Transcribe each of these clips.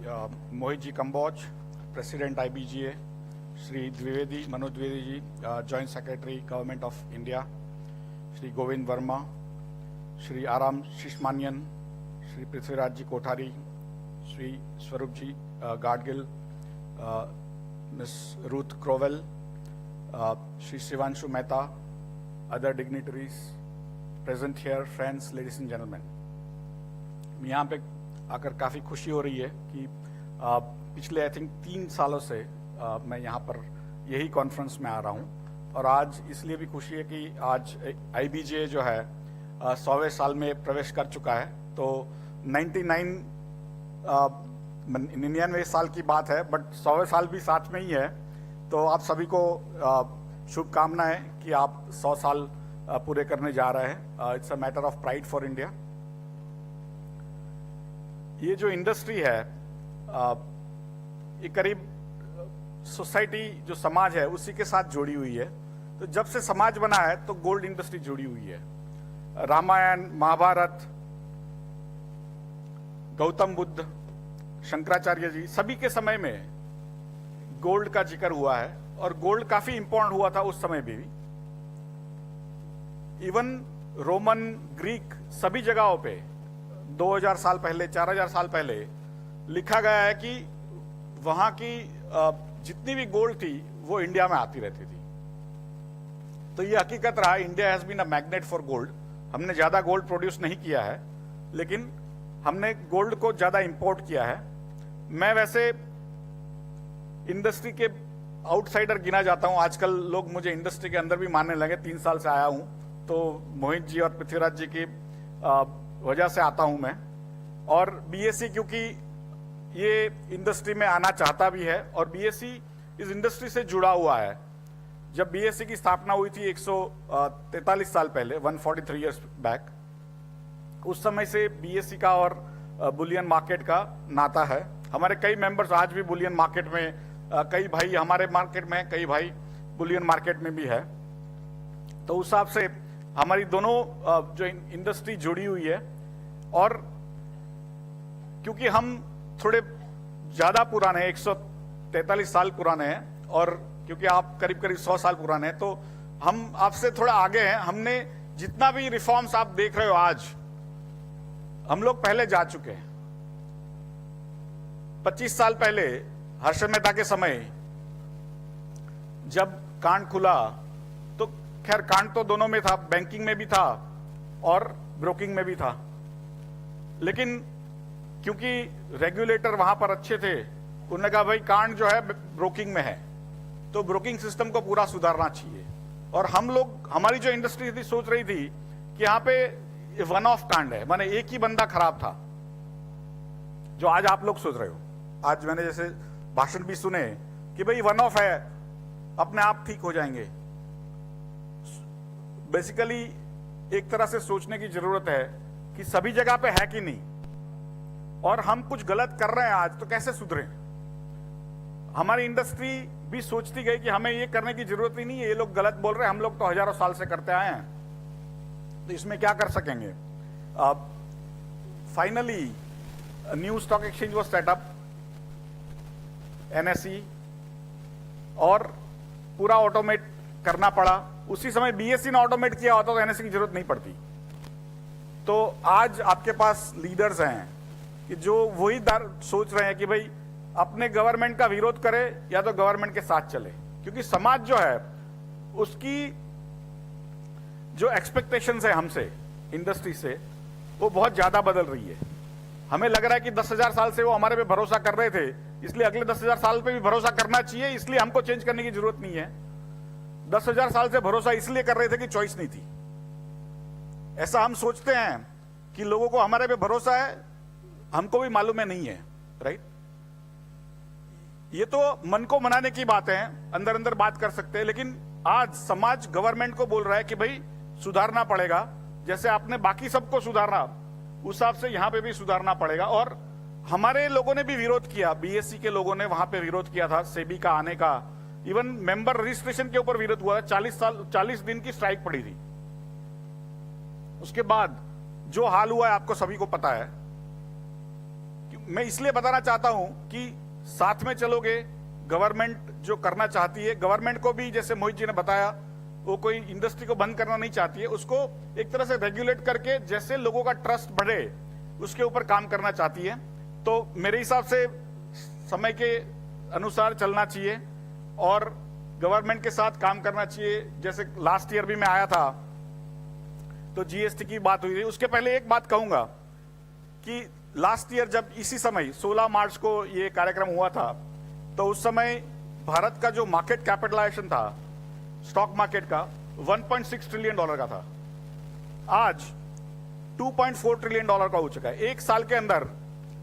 Mohit ji Kamboj, president IBGA, Shri Dwivedi Manoj Dwivedi ji, joint secretary government of India, Shri Govind Verma, Shri Aram Shishmanian, Shri Prithviraj ji Kothari, Shri Swaroop ji Gadgil, miss Ruth Crowell, Shri Shivanshu Mehta, other dignitaries present here, friends, ladies and gentleman. यहाँ पे आकर काफ़ी खुशी हो रही है कि पिछले आई थिंक 3 सालों से मैं यहाँ पर यही कॉन्फ्रेंस में आ रहा हूँ, और आज इसलिए भी खुशी है कि आज IBGA जो है 100वें साल में प्रवेश कर चुका है। तो 99 साल की बात है, बट 100वें साल भी साथ में ही है। तो आप सभी को शुभकामनाएं कि आप 100 साल पूरे करने जा रहे हैं। It's a matter of pride for India. ये जो इंडस्ट्री है ये करीब सोसाइटी जो समाज है उसी के साथ जुड़ी हुई है। तो जब से समाज बना है तो गोल्ड इंडस्ट्री जुड़ी हुई है। रामायण, महाभारत, गौतम बुद्ध, शंकराचार्य जी, सभी के समय में गोल्ड का जिक्र हुआ है, और गोल्ड काफी इंपॉर्टेंट हुआ था उस समय भी। इवन रोमन, ग्रीक, सभी जगहों पे 2000 साल पहले, 4000 साल पहले लिखा गया है कि वहां की जितनी भी गोल्ड थी वो इंडिया में आती रहती थी। तो ये हकीकत रहा, India has been a magnet for gold. हमने ज्यादा गोल्ड प्रोड्यूस नहीं किया है, लेकिन हमने गोल्ड को ज्यादा इंपोर्ट किया है। मैं वैसे इंडस्ट्री के आउटसाइडर गिना जाता हूं। आजकल लोग मुझे इंडस्ट्री के अंदर भी मानने लगे। 3 साल से आया हूं, तो मोहित जी और पृथ्वीराज जी की वजह से आता हूं मैं। और BSE क्योंकि ये इंडस्ट्री में आना चाहता भी है, और BSE इस इंडस्ट्री से जुड़ा हुआ है। जब BSE की स्थापना हुई थी 143 साल पहले, 143 ईयर्स बैक, उस समय से BSE का और बुलियन मार्केट का नाता है। हमारे कई मेंबर्स आज भी बुलियन मार्केट में, कई भाई हमारे मार्केट में है, कई भाई बुलियन मार्केट में भी है। तो उस हिसाब से हमारी दोनों जो इंडस्ट्री जुड़ी हुई है। और क्योंकि हम थोड़े ज्यादा पुराने, 143 साल पुराने हैं, और क्योंकि आप करीब करीब 100 साल पुराने हैं, तो हम आपसे थोड़ा आगे हैं। हमने जितना भी रिफॉर्म्स आप देख रहे हो आज, हम लोग पहले जा चुके हैं। 25 साल पहले हर्ष मेहता के समय जब कांड खुला, तो खैर कांड तो दोनों में था, बैंकिंग में भी था और ब्रोकिंग में भी था, लेकिन क्योंकि रेगुलेटर वहां पर अच्छे थे, उन्होंने कहा भाई कांड जो है ब्रोकिंग में है, तो ब्रोकिंग सिस्टम को पूरा सुधारना चाहिए। और हम लोग, हमारी जो इंडस्ट्री थी, सोच रही थी कि यहाँ पे वन ऑफ कांड है, माने एक ही बंदा खराब था, जो आज आप लोग सोच रहे हो। आज मैंने जैसे भाषण भी सुने कि भाई वन ऑफ है, अपने आप ठीक हो जाएंगे। बेसिकली एक तरह से सोचने की जरूरत है कि सभी जगह पे है कि नहीं, और हम कुछ गलत कर रहे हैं आज, तो कैसे सुधरे। हमारी इंडस्ट्री भी सोचती गई कि हमें ये करने की जरूरत ही नहीं है, ये लोग गलत बोल रहे हैं, हम लोग तो हजारों साल से करते आए हैं, तो इसमें क्या कर सकेंगे। Finally new stock exchange was set up, NSE, और पूरा ऑटोमेट करना पड़ा। उसी समय BSE ने ऑटोमेट किया होता तो NSE की जरूरत नहीं पड़ती। तो आज आपके पास लीडर्स हैं कि जो वही सोच रहे हैं कि भाई अपने गवर्नमेंट का विरोध करे या तो गवर्नमेंट के साथ चले, क्योंकि समाज जो है उसकी जो एक्सपेक्टेशंस है हमसे, इंडस्ट्री से, वो बहुत ज्यादा बदल रही है। हमें लग रहा है कि 10,000 साल से वो हमारे पे भरोसा कर रहे थे, इसलिए अगले 10,000 साल पे भी भरोसा करना चाहिए, इसलिए हमको चेंज करने की जरूरत नहीं है। 10,000 साल से भरोसा इसलिए कर रहे थे कि चॉइस नहीं थी। ऐसा हम सोचते हैं कि लोगों को हमारे पे भरोसा है, हमको भी मालूम है नहीं है, राइट। ये तो मन को मनाने की बात है, अंदर अंदर बात कर सकते हैं, लेकिन आज समाज गवर्नमेंट को बोल रहा है कि भाई सुधारना पड़ेगा। जैसे आपने बाकी सबको सुधारना, उस हिसाब से यहां पे भी सुधारना पड़ेगा। और हमारे लोगों ने भी विरोध किया, BSE के लोगों ने वहां पे विरोध किया था सेबी का आने का। इवन मेंबर रजिस्ट्रेशन के ऊपर विरोध हुआ था, 40 दिन की स्ट्राइक पड़ी थी। उसके बाद जो हाल हुआ है आपको सभी को पता है। मैं इसलिए बताना चाहता हूं कि साथ में चलोगे। गवर्नमेंट जो करना चाहती है, गवर्नमेंट को भी जैसे मोहित जी ने बताया, वो कोई इंडस्ट्री को बंद करना नहीं चाहती है, उसको एक तरह से रेगुलेट करके जैसे लोगों का ट्रस्ट बढ़े उसके ऊपर काम करना चाहती है। तो मेरे हिसाब से समय के अनुसार चलना चाहिए और गवर्नमेंट के साथ काम करना चाहिए। जैसे लास्ट ईयर भी मैं आया था तो जीएसटी की बात हुई थी। उसके पहले एक बात कहूंगा कि लास्ट ईयर जब इसी समय 16 मार्च को ये कार्यक्रम हुआ था, तो उस समय भारत का जो मार्केट कैपिटलाइजेशन था स्टॉक मार्केट का 1.6 ट्रिलियन डॉलर का था। आज 2.4 ट्रिलियन डॉलर का हो चुका है। एक साल के अंदर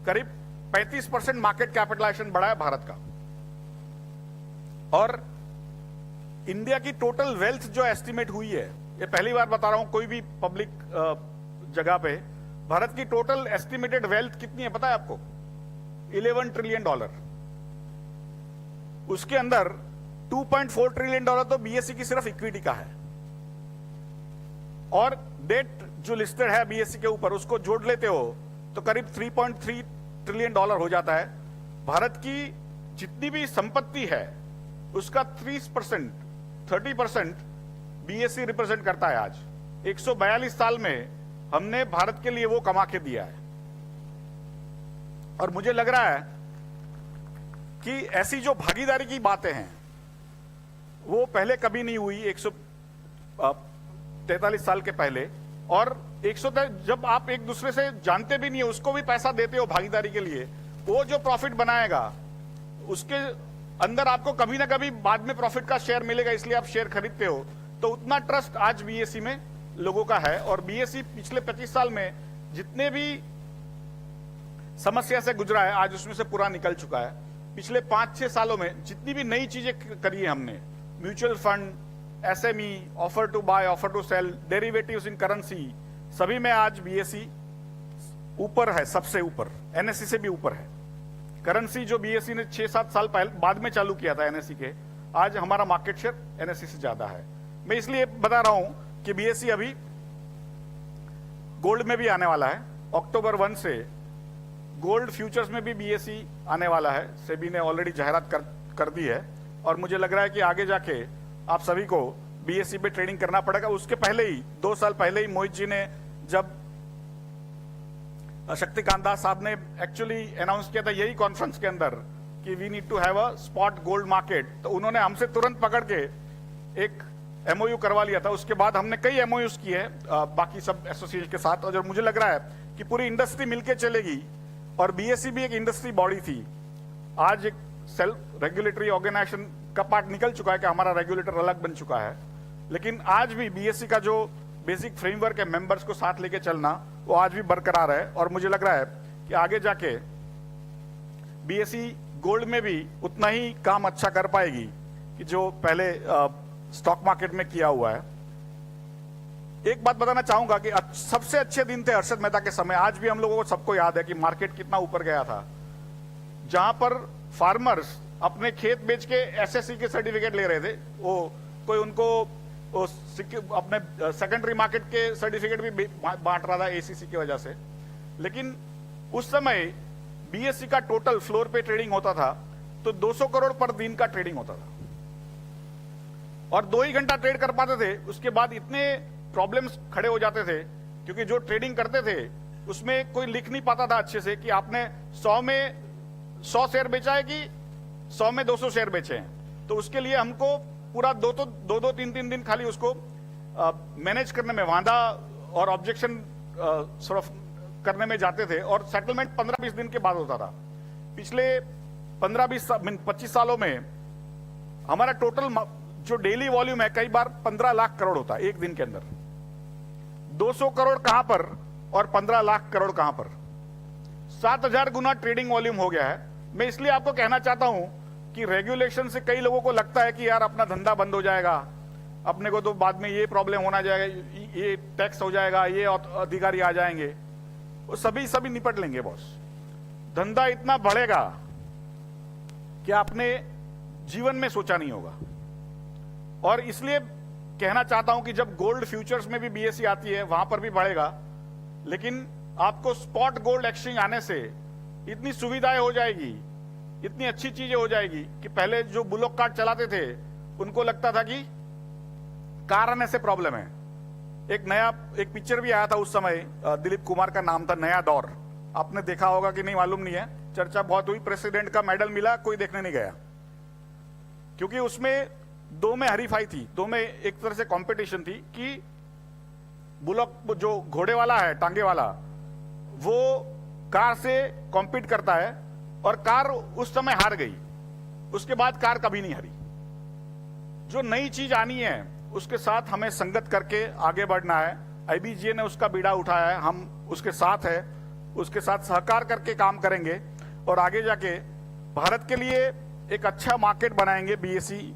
करीब 35% मार्केट कैपिटलाइजेशन बढ़ा है भारत का। और इंडिया की टोटल वेल्थ जो एस्टिमेट हुई है, ये पहली बार बता रहा हूं कोई भी पब्लिक जगह पे, भारत की टोटल एस्टिमेटेड वेल्थ कितनी है पता है आपको? 11 ट्रिलियन डॉलर। उसके अंदर 2.4 ट्रिलियन डॉलर तो बीएसई की सिर्फ इक्विटी का है, और डेट जो लिस्टेड है बीएसई के ऊपर उसको जोड़ लेते हो तो करीब 3.3 ट्रिलियन डॉलर हो जाता है। भारत की जितनी भी संपत्ति है उसका 30% बीएसई रिप्रेजेंट करता है। आज 142 साल में हमने भारत के लिए वो कमा के दिया है। और मुझे लग रहा है कि ऐसी जो भागीदारी की बातें हैं वो पहले कभी नहीं हुई 143 साल के पहले। और 100 जब आप एक दूसरे से जानते भी नहीं है, उसको भी पैसा देते हो भागीदारी के लिए, वो जो प्रॉफिट बनाएगा उसके अंदर आपको कभी ना कभी बाद में प्रॉफिट का शेयर मिलेगा, इसलिए आप शेयर खरीदते हो। तो उतना ट्रस्ट आज बीएसई में लोगों का है। और बीएसई पिछले 25 साल में जितने भी समस्या से गुजरा है आज उसमें से पूरा निकल चुका है। पिछले 5-6 सालों में जितनी भी नई चीजें करी है हमने, mutual fund, SME, offer to buy, offer to sell, derivatives in currency, सभी में आज बीएसई ऊपर है, सबसे ऊपर, एनएससी से भी ऊपर है। करेंसी जो बीएसई ने 6-7 साल पहले बाद में चालू किया था एनएससी के, आज हमारा मार्केट शेयर एनएससी से ज्यादा है। मैं इसलिए बता रहा हूं कि बीएसई अभी गोल्ड में भी आने वाला है। अक्टूबर 1 से गोल्ड फ्यूचर्स में भी बीएसई आने वाला है। सेबी ने ऑलरेडी जाहिरात कर दी है और मुझे लग रहा है कि आगे जाके आप सभी को बीएसई पे ट्रेडिंग करना पड़ेगा। उसके पहले ही 2 साल पहले ही मोहित जी ने जब शक्तिकांत दास साहब ने एक्चुअली अनाउंस किया था यही कॉन्फ्रेंस के अंदर कि we need to have a spot gold market, तो उन्होंने हमसे तुरंत पकड़ के एक एमओयू करवा लिया था। उसके बाद हमने कई एमओयूज किए हैं बाकी सब एसोसिएशन के साथ, और जो मुझे लग रहा है कि पूरी इंडस्ट्री मिलके चलेगी। और बीएसई भी एक इंडस्ट्री बॉडी थी, आज एक सेल्फ रेगुलेटरी ऑर्गेनाइजेशन का पार्ट निकल चुका है कि हमारा रेगुलेटर अलग बन चुका है। लेकिन आज भी बीएसई का जो बेसिक फ्रेमवर्क है मेंबर्स को साथ लेके चलना, वो आज भी बरकरार है। और मुझे लग रहा है कि आगे जाके बीएसई गोल्ड में भी उतना ही काम अच्छा कर पाएगी कि जो पहले स्टॉक मार्केट में किया हुआ है। एक बात बताना चाहूंगा कि सबसे अच्छे दिन थे हर्षद मेहता के समय। आज भी हम लोगों को सबको याद है कि मार्केट कितना ऊपर गया था, जहां पर फार्मर्स अपने खेत बेच के एसएससी के सर्टिफिकेट ले रहे थे। वो कोई उनको अपने सेकेंडरी मार्केट के सर्टिफिकेट भी बांट रहा था एसीसी की वजह से। लेकिन उस समय बीएसई का टोटल फ्लोर पे ट्रेडिंग होता था तो 200 करोड़ पर दिन का ट्रेडिंग होता था, और 2 ही घंटा ट्रेड कर पाते थे। उसके बाद इतने प्रॉब्लम्स खड़े हो जाते थे क्योंकि जो ट्रेडिंग करते थे उसमें कोई लिख नहीं पाता था अच्छे से कि आपने 100 में 100 शेयर बेचा है कि 100 में 200 शेयर बेचे हैं। तो उसके लिए हमको पूरा 2-3 दिन खाली उसको मैनेज करने में, वादा और ऑब्जेक्शन सॉर्ट ऑफ करने में जाते थे, और सेटलमेंट 15-20 दिन के बाद होता था। पिछले 15-20-25 सालों में हमारा टोटल जो डेली वॉल्यूम है कई बार 15 लाख करोड़ होता है एक दिन के अंदर। 200 करोड़ कहां पर और 15 लाख करोड़ कहां पर, 7000 गुना ट्रेडिंग वॉल्यूम हो गया है। मैं इसलिए आपको कहना चाहता हूं कि रेगुलेशन से कई लोगों को लगता है कि यार अपना धंधा बंद हो जाएगा, अपने को तो बाद में ये प्रॉब्लम होना जाएगा, ये टैक्स हो जाएगा, ये अधिकारी आ जाएंगे, वो सभी निपट लेंगे बॉस। धंधा इतना बढ़ेगा कि आपने जीवन में सोचा नहीं होगा। और इसलिए कहना चाहता हूं कि जब गोल्ड फ्यूचर्स में भी बीएसई आती है वहां पर भी बढ़ेगा, लेकिन आपको स्पॉट गोल्ड एक्सचेंज आने से इतनी सुविधाएं हो जाएगी, इतनी अच्छी चीजें हो जाएगी कि पहले जो बुलोक कार्ट चलाते थे उनको लगता था कि कार आने से प्रॉब्लम है। एक पिक्चर भी आया था उस समय, दिलीप कुमार का नाम था, नया दौर। आपने देखा होगा कि नहीं मालूम नहीं है, चर्चा बहुत हुई, प्रेसिडेंट का मेडल मिला, कोई देखने नहीं गया, क्योंकि उसमें दो में हरीफाई थी, दो में एक तरह से कंपटीशन थी कि बुलोक जो घोड़े वाला है, टांगे वाला, वो कार से कॉम्पीट करता है और कार उस समय हार गई। उसके बाद कार कभी नहीं हारी। जो नई चीज आनी है उसके साथ हमें संगत करके आगे बढ़ना है। आईबीजे ने उसका बीड़ा उठाया है, हम उसके साथ है, उसके साथ सहकार करके काम करेंगे और आगे जाके भारत के लिए एक अच्छा मार्केट बनाएंगे, बीएसई,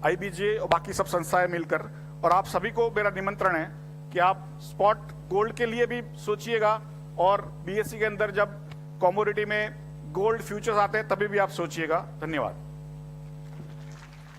आईबीजे और बाकी सब संस्थाएं मिलकर। और आप सभी को मेरा निमंत्रण है कि आप स्पॉट गोल्ड के लिए भी सोचिएगा और बीएसई के अंदर जब कमोडिटी में गोल्ड फ्यूचर्स आते हैं तभी भी आप सोचिएगा। धन्यवाद।